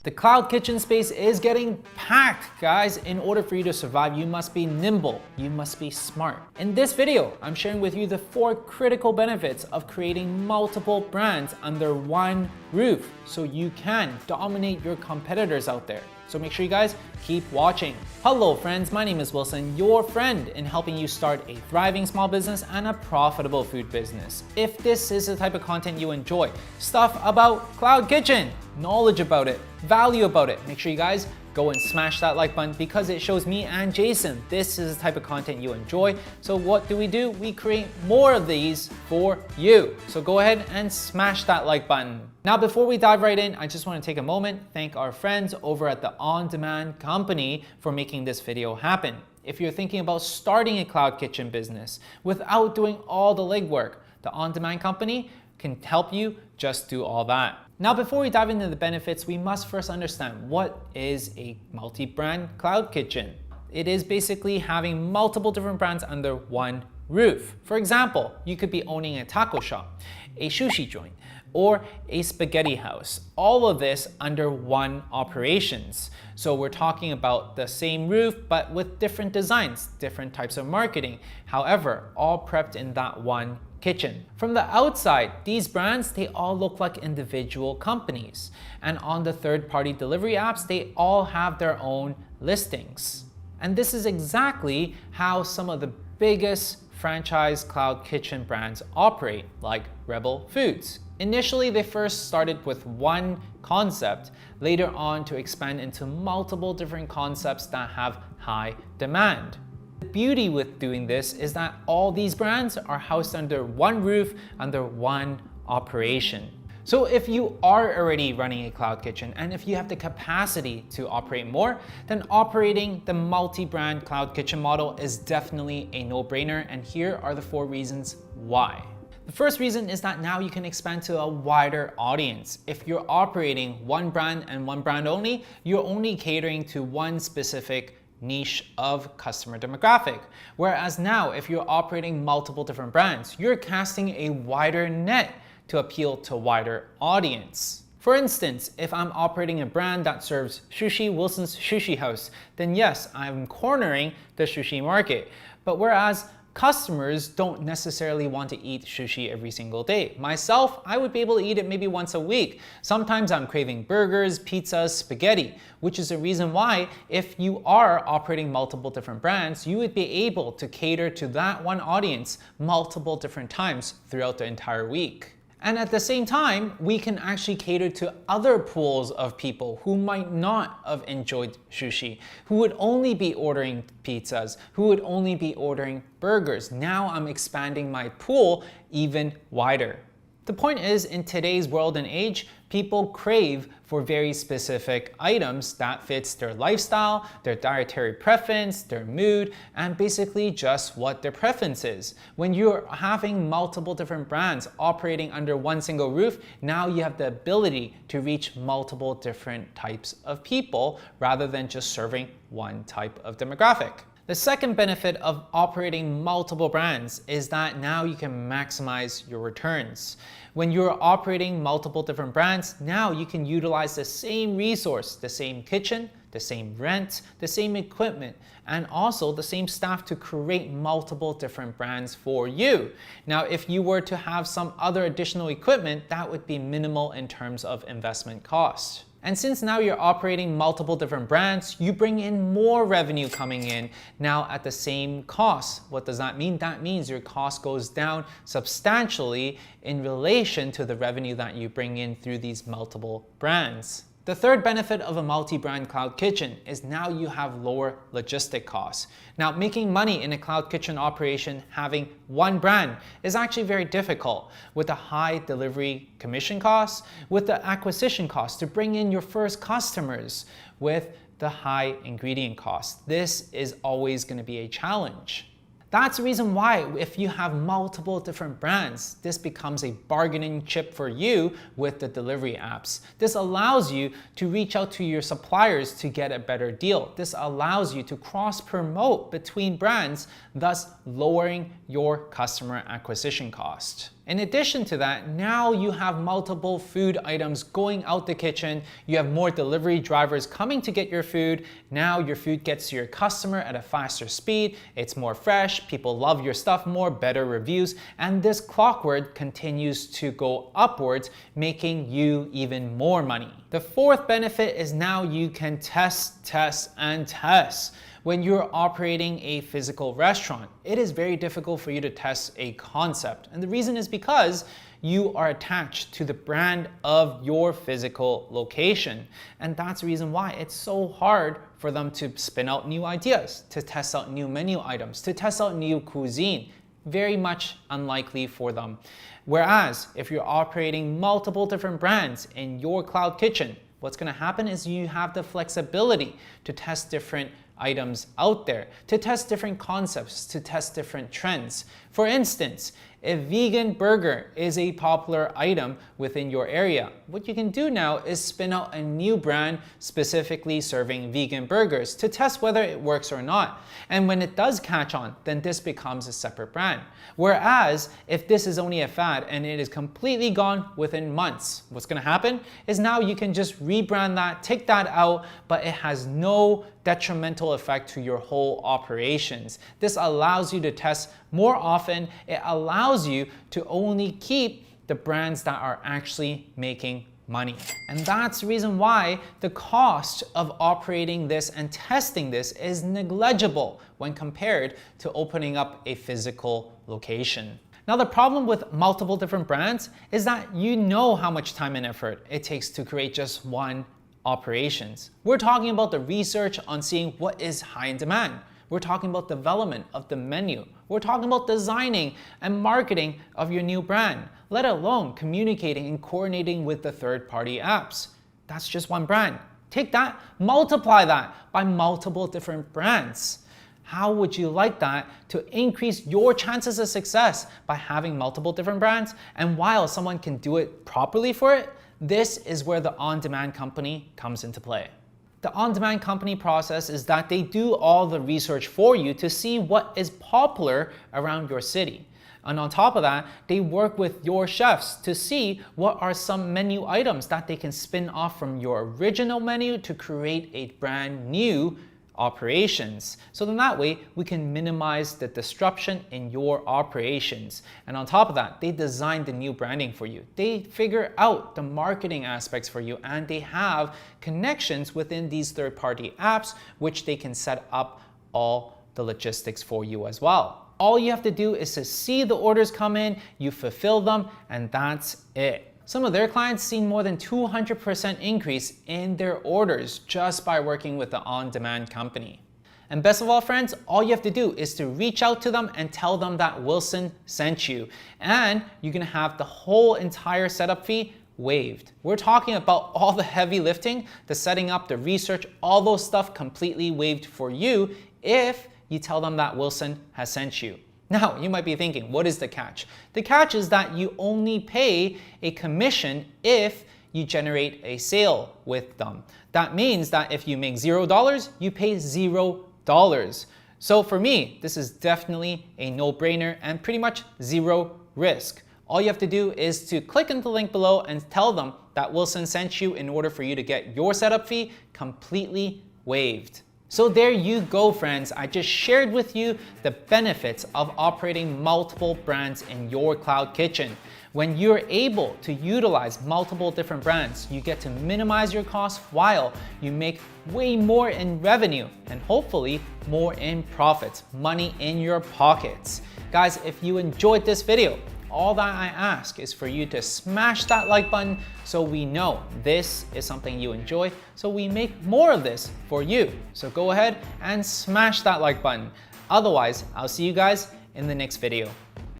The cloud kitchen space is getting packed, guys. In order for you to survive, you must be nimble, you must be smart. In this video, I'm sharing with you the 4 critical benefits of creating multiple brands under one roof so you can dominate your competitors out there. So make sure you guys keep watching. Hello friends, my name is Wilson, your friend in helping you start a thriving small business and a profitable food business. If this is the type of content you enjoy, stuff about Cloud Kitchen, knowledge about it, value about it, make sure you guys go and smash that like button because it shows me and Jason this is the type of content you enjoy. So what do? We create more of these for you. So go ahead and smash that like button. Now before we dive right in, I just want to take a moment, thank our friends over at the On Demand company for making this video happen. If you're thinking about starting a cloud kitchen business without doing all the legwork, the On Demand company can help you just do all that. Now, before we dive into the benefits, we must first understand what is a multi-brand cloud kitchen. It is basically having multiple different brands under one roof. For example, you could be owning a taco shop, a sushi joint, or a spaghetti house. All of this under one operations. So we're talking about the same roof, but with different designs, different types of marketing. However, all prepped in that one kitchen. From the outside, these brands, they all look like individual companies. And on the third-party delivery apps, they all have their own listings. And this is exactly how some of the biggest franchise cloud kitchen brands operate, like Rebel Foods. Initially, they first started with one concept, later on to expand into multiple different concepts that have high demand. The beauty with doing this is that all these brands are housed under one roof, under one operation. So if you are already running a cloud kitchen and if you have the capacity to operate more, then operating the multi-brand cloud kitchen model is definitely a no-brainer, and here are the 4 reasons why. The first reason is that now you can expand to a wider audience. If you're operating one brand and one brand only, you're only catering to one specific niche of customer demographic. Whereas now, if you're operating multiple different brands, you're casting a wider net to appeal to a wider audience. For instance, if I'm operating a brand that serves sushi, Wilson's Sushi House, then yes, I'm cornering the sushi market. But whereas customers don't necessarily want to eat sushi every single day. Myself, I would be able to eat it maybe once a week. Sometimes I'm craving burgers, pizzas, spaghetti, which is the reason why if you are operating multiple different brands, you would be able to cater to that one audience multiple different times throughout the entire week. And at the same time, we can actually cater to other pools of people who might not have enjoyed sushi, who would only be ordering pizzas, who would only be ordering burgers. Now I'm expanding my pool even wider. The point is, in today's world and age, people crave for very specific items that fits their lifestyle, their dietary preference, their mood, and basically just what their preference is. When you're having multiple different brands operating under one single roof, now you have the ability to reach multiple different types of people rather than just serving one type of demographic. The second benefit of operating multiple brands is that now you can maximize your returns. When you're operating multiple different brands, now you can utilize the same resource, the same kitchen, the same rent, the same equipment, and also the same staff to create multiple different brands for you. Now, if you were to have some other additional equipment, that would be minimal in terms of investment cost. And since now you're operating multiple different brands, you bring in more revenue coming in now at the same cost. What does that mean? That means your cost goes down substantially in relation to the revenue that you bring in through these multiple brands. The third benefit of a multi-brand cloud kitchen is now you have lower logistic costs. Now, making money in a cloud kitchen operation having one brand is actually very difficult with the high delivery commission costs, with the acquisition costs to bring in your first customers, with the high ingredient costs. This is always going to be a challenge. That's the reason why if you have multiple different brands, this becomes a bargaining chip for you with the delivery apps. This allows you to reach out to your suppliers to get a better deal. This allows you to cross-promote between brands, thus lowering your customer acquisition cost. In addition to that, now you have multiple food items going out the kitchen. You have more delivery drivers coming to get your food. Now your food gets to your customer at a faster speed. It's more fresh. People love your stuff more, better reviews. And this clockwork continues to go upwards, making you even more money. The fourth benefit is now you can test, and test. When you're operating a physical restaurant, it is very difficult for you to test a concept. And the reason is because you are attached to the brand of your physical location. And that's the reason why it's so hard for them to spin out new ideas, to test out new menu items, to test out new cuisine. Very much unlikely for them. Whereas if you're operating multiple different brands in your cloud kitchen, what's going to happen is you have the flexibility to test different items out there, to test different concepts, to test different trends. For instance, if vegan burger is a popular item within your area, what you can do now is spin out a new brand specifically serving vegan burgers to test whether it works or not. And when it does catch on, then this becomes a separate brand. Whereas if this is only a fad and it is completely gone within months, what's going to happen is now you can just rebrand that, take that out, but it has no detrimental effect to your whole operations. This allows you to test more often. It allows you to only keep the brands that are actually making money. And that's the reason why the cost of operating this and testing this is negligible when compared to opening up a physical location. Now, the problem with multiple different brands is that you know how much time and effort it takes to create just one operations. We're talking about the research on seeing what is high in demand. We're talking about development of the menu. We're talking about designing and marketing of your new brand, let alone communicating and coordinating with the third-party apps. That's just one brand. Take that, multiply that by multiple different brands. How would you like that to increase your chances of success by having multiple different brands? And while someone can do it properly for it, this is where the on-demand company comes into play. The on-demand company process is that they do all the research for you to see what is popular around your city. And on top of that, they work with your chefs to see what are some menu items that they can spin off from your original menu to create a brand new operations. So then that way we can minimize the disruption in your operations. And on top of that, they design the new branding for you. They figure out the marketing aspects for you, and they have connections within these third-party apps, which they can set up all the logistics for you as well. All you have to do is to see the orders come in, you fulfill them, and that's it. Some of their clients seen more than 200% increase in their orders just by working with the on-demand company. And best of all, friends, all you have to do is to reach out to them and tell them that Wilson sent you. And you're gonna have the whole entire setup fee waived. We're talking about all the heavy lifting, the setting up, the research, all those stuff completely waived for you if you tell them that Wilson has sent you. Now, you might be thinking, what is the catch? The catch is that you only pay a commission if you generate a sale with them. That means that if you make $0, you pay $0. So for me, this is definitely a no-brainer and pretty much zero risk. All you have to do is to click on the link below and tell them that Wilson sent you in order for you to get your setup fee completely waived. So there you go, friends. I just shared with you the benefits of operating multiple brands in your cloud kitchen. When you're able to utilize multiple different brands, you get to minimize your costs while you make way more in revenue and hopefully more in profits, money in your pockets. Guys, if you enjoyed this video, all that I ask is for you to smash that like button so we know this is something you enjoy, so we make more of this for you. So go ahead and smash that like button. Otherwise, I'll see you guys in the next video.